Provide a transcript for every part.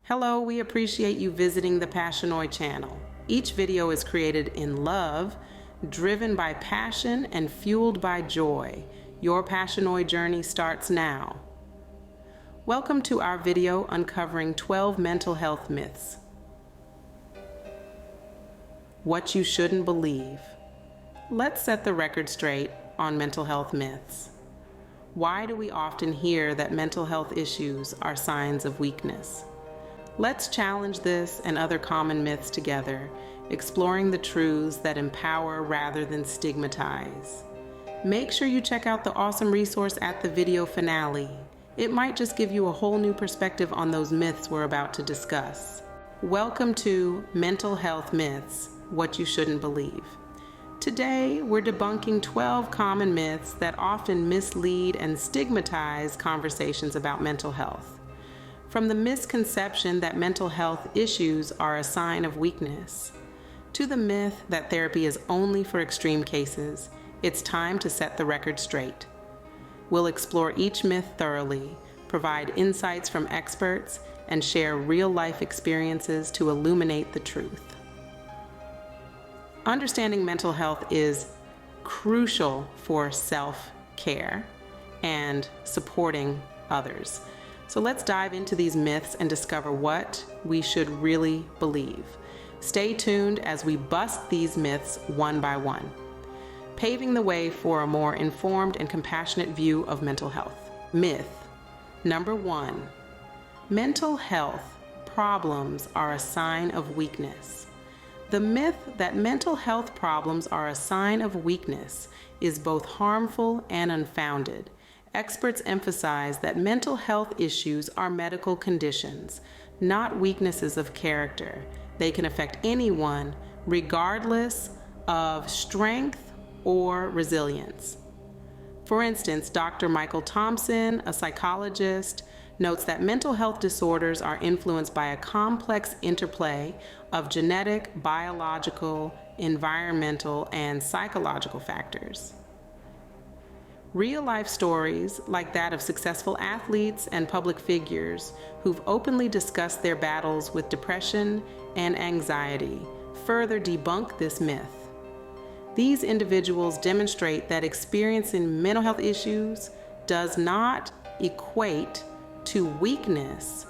Hello, we appreciate you visiting the PASSIONOY channel. Each video is created in love, driven by passion, and fueled by joy. Your PASSIONOY journey starts now. Welcome to our video uncovering 12 mental health myths. What you shouldn't believe. Let's set the record straight on mental health myths. Why do we often hear that mental health issues are signs of weakness? Let's challenge this and other common myths together, exploring the truths that empower rather than stigmatize. Make sure you check out the awesome resource at the video finale. It might just give you a whole new perspective on those myths we're about to discuss. Welcome to Mental Health Myths, What You Shouldn't Believe. Today, we're debunking 12 common myths that often mislead and stigmatize conversations about mental health. From the misconception that mental health issues are a sign of weakness, to the myth that therapy is only for extreme cases, it's time to set the record straight. We'll explore each myth thoroughly, provide insights from experts, and share real-life experiences to illuminate the truth. Understanding mental health is crucial for self-care and supporting others. So let's dive into these myths and discover what we should really believe. Stay tuned as we bust these myths one by one, paving the way for a more informed and compassionate view of mental health. Myth number 1, mental health problems are a sign of weakness. The myth that mental health problems are a sign of weakness is both harmful and unfounded. Experts emphasize that mental health issues are medical conditions, not weaknesses of character. They can affect anyone, regardless of strength or resilience. For instance, Dr. Michael Thompson, a psychologist, notes that mental health disorders are influenced by a complex interplay of genetic, biological, environmental, and psychological factors. Real-life stories, like that of successful athletes and public figures who've openly discussed their battles with depression and anxiety, further debunk this myth. These individuals demonstrate that experiencing mental health issues does not equate to weakness,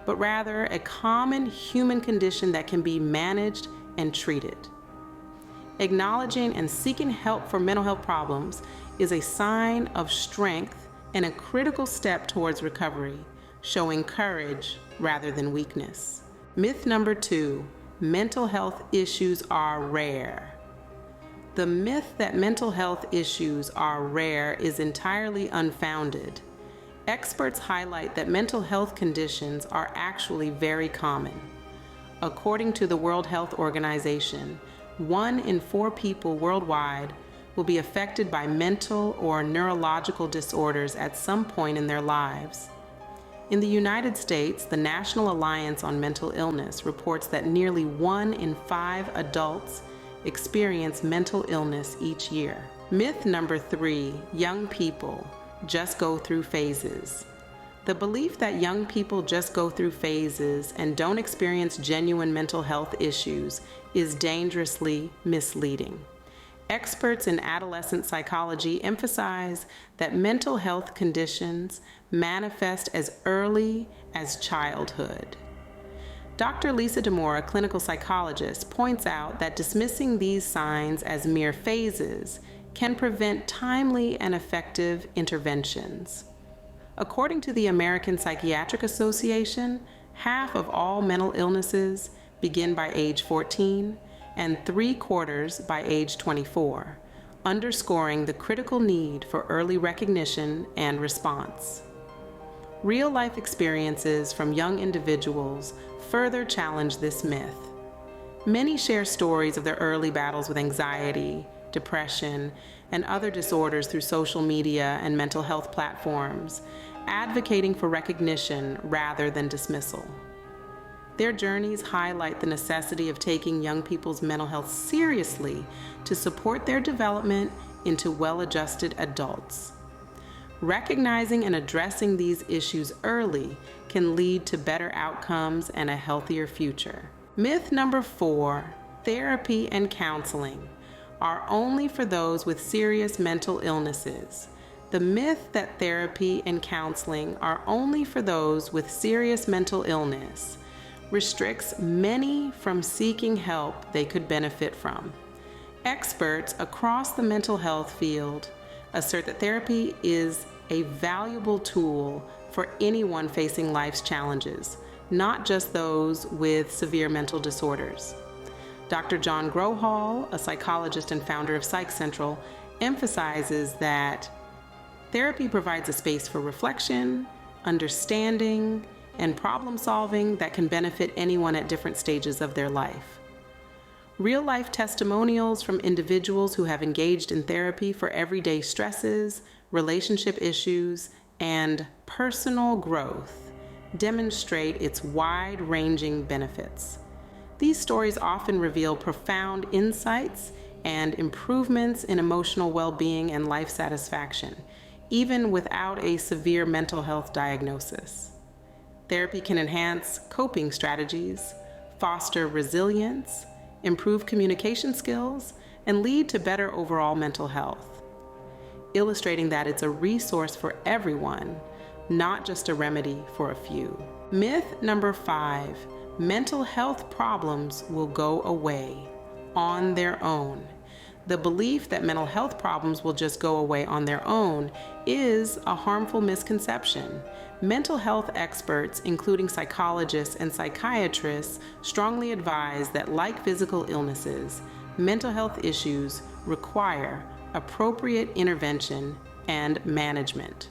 but rather a common human condition that can be managed and treated. Acknowledging and seeking help for mental health problems is a sign of strength and a critical step towards recovery, showing courage rather than weakness. Myth number 2, mental health issues are rare. The myth that mental health issues are rare is entirely unfounded. Experts highlight that mental health conditions are actually very common. According to the World Health Organization, 1 in 4 people worldwide will be affected by mental or neurological disorders at some point in their lives. In the United States, the National Alliance on Mental Illness reports that nearly 1 in 5 adults experience mental illness each year. Myth number 3, young people just go through phases. The belief that young people just go through phases and don't experience genuine mental health issues is dangerously misleading. Experts in adolescent psychology emphasize that mental health conditions manifest as early as childhood. Dr. Lisa D'Amore, a clinical psychologist, points out that dismissing these signs as mere phases can prevent timely and effective interventions. According to the American Psychiatric Association, half of all mental illnesses begin by age 14 and 3/4 by age 24, underscoring the critical need for early recognition and response. Real-life experiences from young individuals further challenge this myth. Many share stories of their early battles with anxiety, depression, and other disorders through social media and mental health platforms, advocating for recognition rather than dismissal. Their journeys highlight the necessity of taking young people's mental health seriously to support their development into well-adjusted adults. Recognizing and addressing these issues early can lead to better outcomes and a healthier future. Myth number 4, therapy and counseling are only for those with serious mental illnesses. The myth that therapy and counseling are only for those with serious mental illness restricts many from seeking help they could benefit from. Experts across the mental health field assert that therapy is a valuable tool for anyone facing life's challenges, not just those with severe mental disorders. Dr. John Grohol, a psychologist and founder of Psych Central, emphasizes that therapy provides a space for reflection, understanding, and problem solving that can benefit anyone at different stages of their life. Real-life testimonials from individuals who have engaged in therapy for everyday stresses, relationship issues, and personal growth demonstrate its wide-ranging benefits. These stories often reveal profound insights and improvements in emotional well-being and life satisfaction, even without a severe mental health diagnosis. Therapy can enhance coping strategies, foster resilience, improve communication skills, and lead to better overall mental health, illustrating that it's a resource for everyone, not just a remedy for a few. Myth number 5, mental health problems will go away on their own. The belief that mental health problems will just go away on their own is a harmful misconception. Mental health experts, including psychologists and psychiatrists, strongly advise that, like physical illnesses, mental health issues require appropriate intervention and management.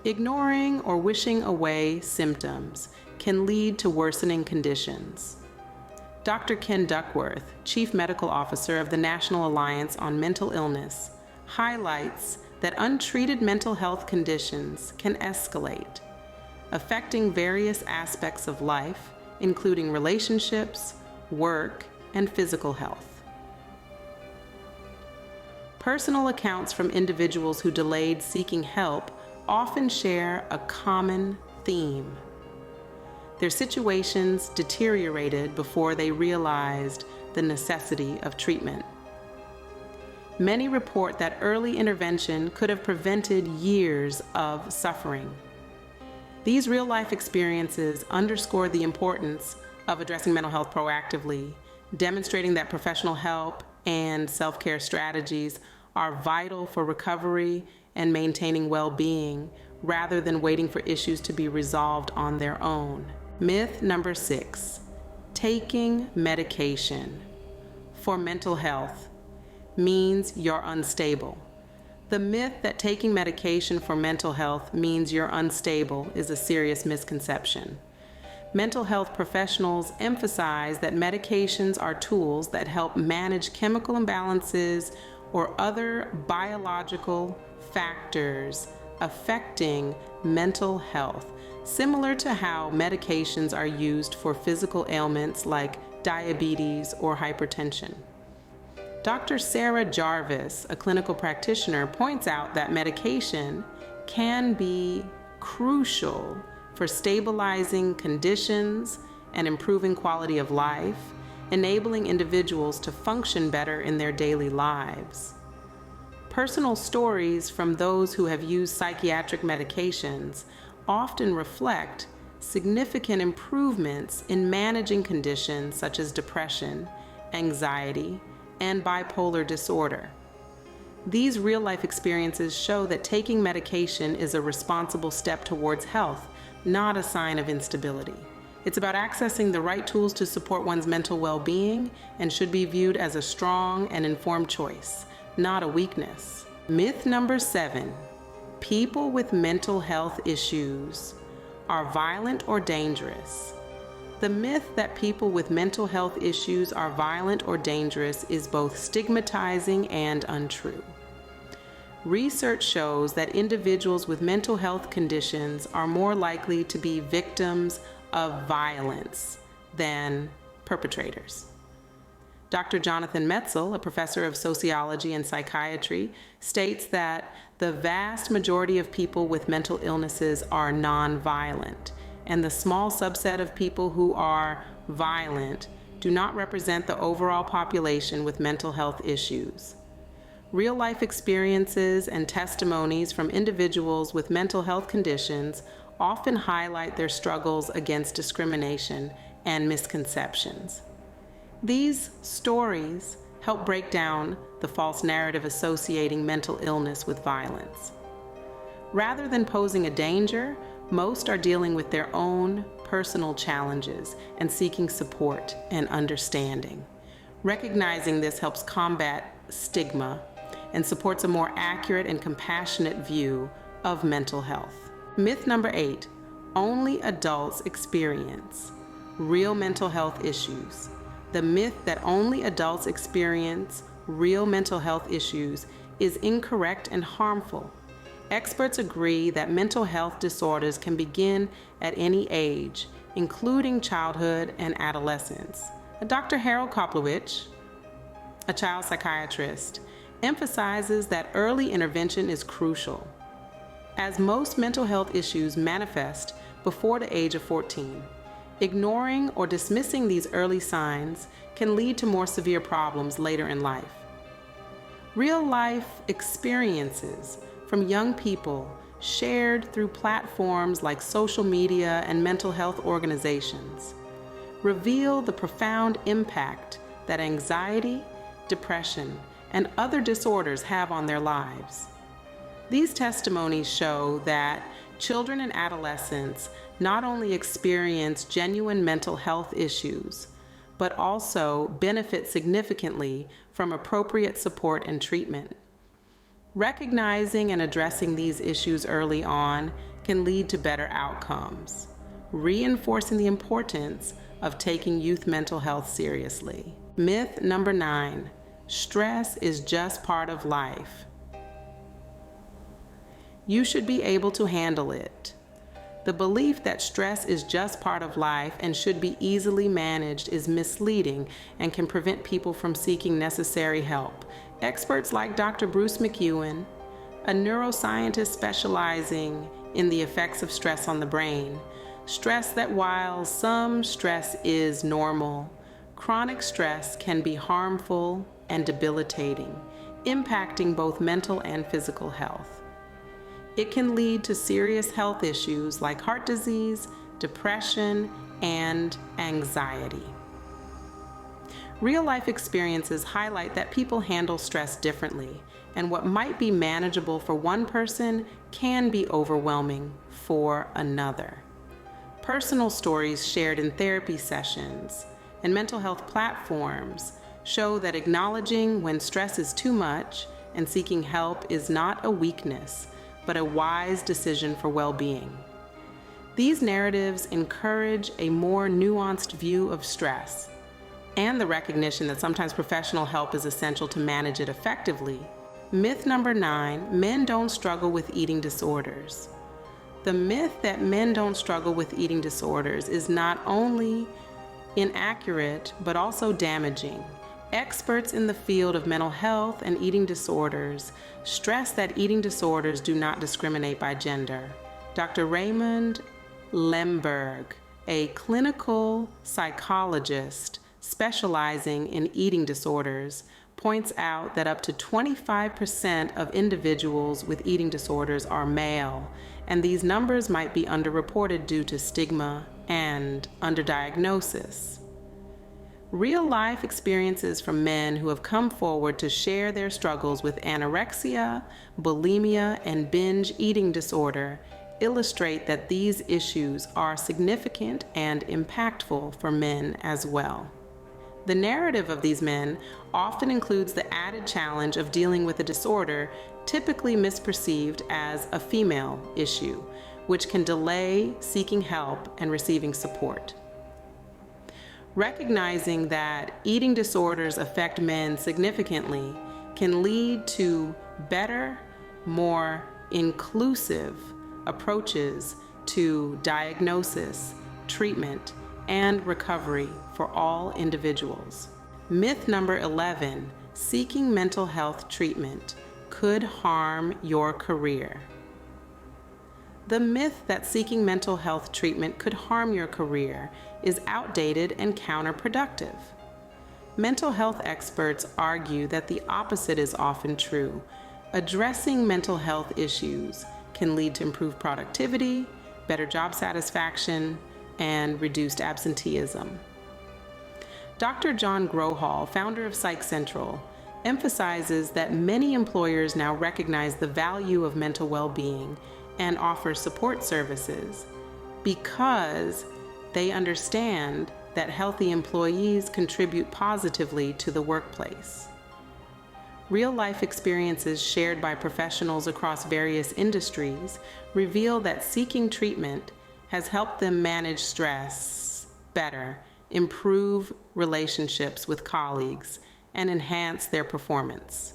Ignoring or wishing away symptoms can lead to worsening conditions. Dr. Ken Duckworth, Chief Medical Officer of the National Alliance on Mental Illness, highlights that untreated mental health conditions can escalate, affecting various aspects of life, including relationships, work, and physical health. Personal accounts from individuals who delayed seeking help often share a common theme. Their situations deteriorated before they realized the necessity of treatment. Many report that early intervention could have prevented years of suffering. These real-life experiences underscore the importance of addressing mental health proactively, demonstrating that professional help and self-care strategies are vital for recovery and maintaining well-being, rather than waiting for issues to be resolved on their own. Myth number 6, taking medication for mental health means you're unstable. The myth that taking medication for mental health means you're unstable is a serious misconception. Mental health professionals emphasize that medications are tools that help manage chemical imbalances or other biological factors affecting mental health, similar to how medications are used for physical ailments like diabetes or hypertension. Dr. Sarah Jarvis, a clinical practitioner, points out that medication can be crucial for stabilizing conditions and improving quality of life, enabling individuals to function better in their daily lives. Personal stories from those who have used psychiatric medications often reflect significant improvements in managing conditions such as depression, anxiety, and bipolar disorder. These real-life experiences show that taking medication is a responsible step towards health, not a sign of instability. It's about accessing the right tools to support one's mental well-being and should be viewed as a strong and informed choice, not a weakness. Myth number 7, people with mental health issues are violent or dangerous. The myth that people with mental health issues are violent or dangerous is both stigmatizing and untrue. Research shows that individuals with mental health conditions are more likely to be victims of violence than perpetrators. Dr. Jonathan Metzl, a professor of sociology and psychiatry, states that the vast majority of people with mental illnesses are nonviolent, and the small subset of people who are violent do not represent the overall population with mental health issues. Real-life experiences and testimonies from individuals with mental health conditions often highlight their struggles against discrimination and misconceptions. These stories help break down the false narrative associating mental illness with violence. Rather than posing a danger, most are dealing with their own personal challenges and seeking support and understanding. Recognizing this helps combat stigma and supports a more accurate and compassionate view of mental health. Myth number 8, only adults experience real mental health issues. The myth that only adults experience real mental health issues is incorrect and harmful. Experts agree that mental health disorders can begin at any age, including childhood and adolescence. Dr. Harold Koplowich, a child psychiatrist, emphasizes that early intervention is crucial, as most mental health issues manifest before the age of 14. Ignoring or dismissing these early signs can lead to more severe problems later in life. Real-life experiences from young people shared through platforms like social media and mental health organizations reveal the profound impact that anxiety, depression, and other disorders have on their lives. These testimonies show that children and adolescents not only experience genuine mental health issues, but also benefit significantly from appropriate support and treatment. Recognizing and addressing these issues early on can lead to better outcomes, reinforcing the importance of taking youth mental health seriously. Myth number 9, stress is just part of life. You should be able to handle it. The belief that stress is just part of life and should be easily managed is misleading and can prevent people from seeking necessary help. Experts like Dr. Bruce McEwen, a neuroscientist specializing in the effects of stress on the brain, stress that while some stress is normal, chronic stress can be harmful and debilitating, impacting both mental and physical health. It can lead to serious health issues like heart disease, depression, and anxiety. Real-life experiences highlight that people handle stress differently, and what might be manageable for one person can be overwhelming for another. Personal stories shared in therapy sessions and mental health platforms show that acknowledging when stress is too much and seeking help is not a weakness, but a wise decision for well-being. These narratives encourage a more nuanced view of stress and the recognition that sometimes professional help is essential to manage it effectively. Myth number 9, men don't struggle with eating disorders. The myth that men don't struggle with eating disorders is not only inaccurate, but also damaging. Experts in the field of mental health and eating disorders stress that eating disorders do not discriminate by gender. Dr. Raymond Lemberg, a clinical psychologist specializing in eating disorders, points out that up to 25% of individuals with eating disorders are male, and these numbers might be underreported due to stigma and underdiagnosis. Real-life experiences from men who have come forward to share their struggles with anorexia, bulimia, and binge eating disorder illustrate that these issues are significant and impactful for men as well. The narrative of these men often includes the added challenge of dealing with a disorder typically misperceived as a female issue, which can delay seeking help and receiving support. Recognizing that eating disorders affect men significantly can lead to better, more inclusive approaches to diagnosis, treatment, and recovery for all individuals. Myth number 11, seeking mental health treatment could harm your career. The myth that seeking mental health treatment could harm your career is outdated and counterproductive. Mental health experts argue that the opposite is often true. Addressing mental health issues can lead to improved productivity, better job satisfaction, and reduced absenteeism. Dr. John Grohol, founder of Psych Central, emphasizes that many employers now recognize the value of mental well-being and offer support services because they understand that healthy employees contribute positively to the workplace. Real-life experiences shared by professionals across various industries reveal that seeking treatment has helped them manage stress better, improve relationships with colleagues, and enhance their performance.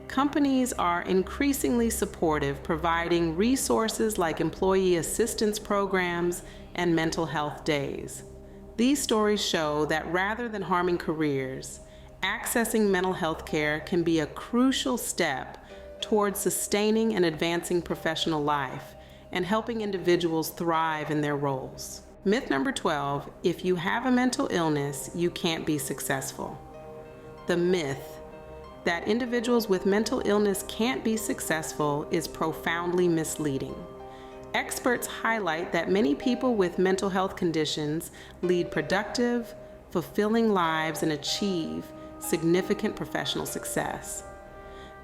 Companies are increasingly supportive, providing resources like employee assistance programs and mental health days. These stories show that rather than harming careers, accessing mental health care can be a crucial step towards sustaining and advancing professional life and helping individuals thrive in their roles. Myth number 12, if you have a mental illness, you can't be successful. The myth that individuals with mental illness can't be successful is profoundly misleading. Experts highlight that many people with mental health conditions lead productive, fulfilling lives and achieve significant professional success.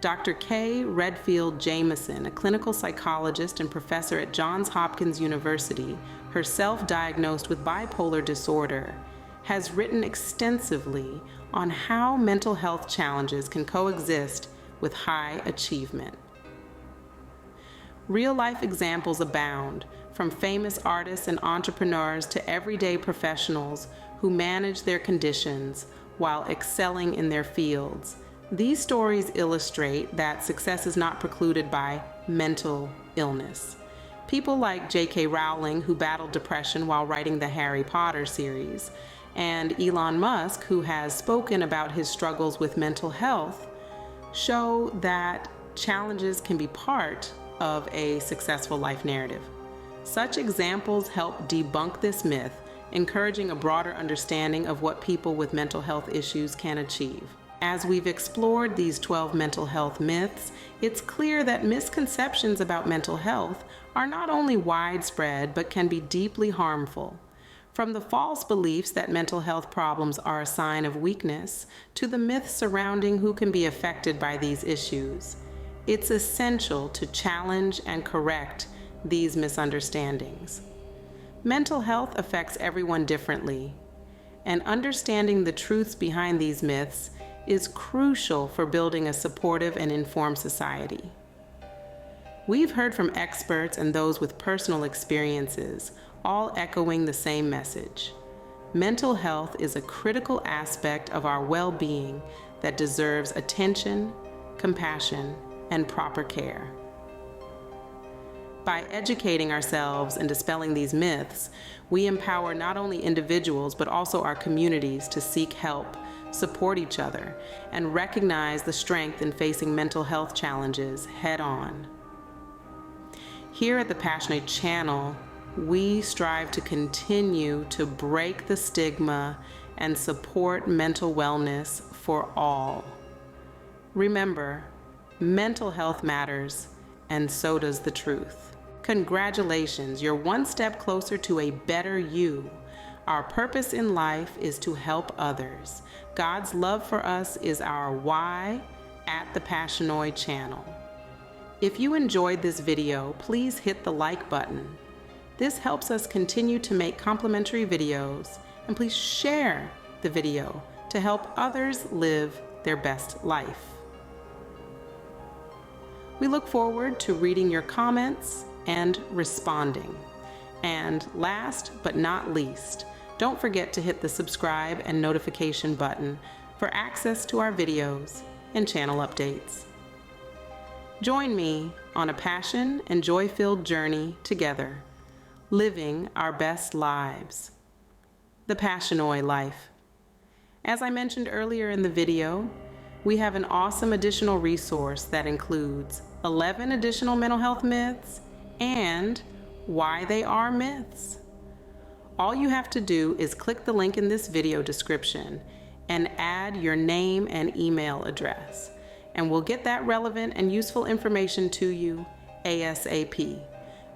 Dr. Kay Redfield Jamison, a clinical psychologist and professor at Johns Hopkins University, herself diagnosed with bipolar disorder, has written extensively on how mental health challenges can coexist with high achievement. Real-life examples abound, from famous artists and entrepreneurs to everyday professionals who manage their conditions while excelling in their fields. These stories illustrate that success is not precluded by mental illness. People like J.K. Rowling, who battled depression while writing the Harry Potter series, and Elon Musk, who has spoken about his struggles with mental health, show that challenges can be part of a successful life narrative. Such examples help debunk this myth, encouraging a broader understanding of what people with mental health issues can achieve. As we've explored these 12 mental health myths, it's clear that misconceptions about mental health are not only widespread, but can be deeply harmful. From the false beliefs that mental health problems are a sign of weakness, to the myths surrounding who can be affected by these issues, it's essential to challenge and correct these misunderstandings. Mental health affects everyone differently, and understanding the truths behind these myths is crucial for building a supportive and informed society. We've heard from experts and those with personal experiences, all echoing the same message. Mental health is a critical aspect of our well-being that deserves attention, compassion, and proper care. By educating ourselves and dispelling these myths, we empower not only individuals but also our communities to seek help, support each other, and recognize the strength in facing mental health challenges head-on. Here at the Passionate channel, we strive to continue to break the stigma and support mental wellness for all. Remember, mental health matters, and so does the truth. Congratulations, you're one step closer to a better you. Our purpose in life is to help others. God's love for us is our why at the PASSIONOY channel. If you enjoyed this video, please hit the like button. This helps us continue to make complimentary videos, and please share the video to help others live their best life. We look forward to reading your comments and responding. And last but not least, don't forget to hit the subscribe and notification button for access to our videos and channel updates. Join me on a passion and joy-filled journey together, living our best lives, the PASSIONOY life. As I mentioned earlier in the video, we have an awesome additional resource that includes 11 additional mental health myths and why they are myths. All you have to do is click the link in this video description and add your name and email address, and we'll get that relevant and useful information to you ASAP,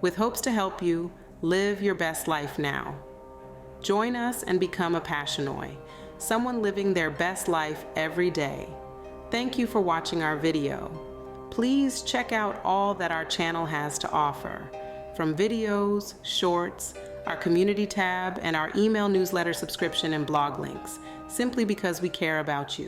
with hopes to help you live your best life now. Join us and become a Passionoy, someone living their best life every day. Thank you for watching our video. Please check out all that our channel has to offer, from videos, shorts, our community tab, and our email newsletter subscription and blog links, simply because we care about you.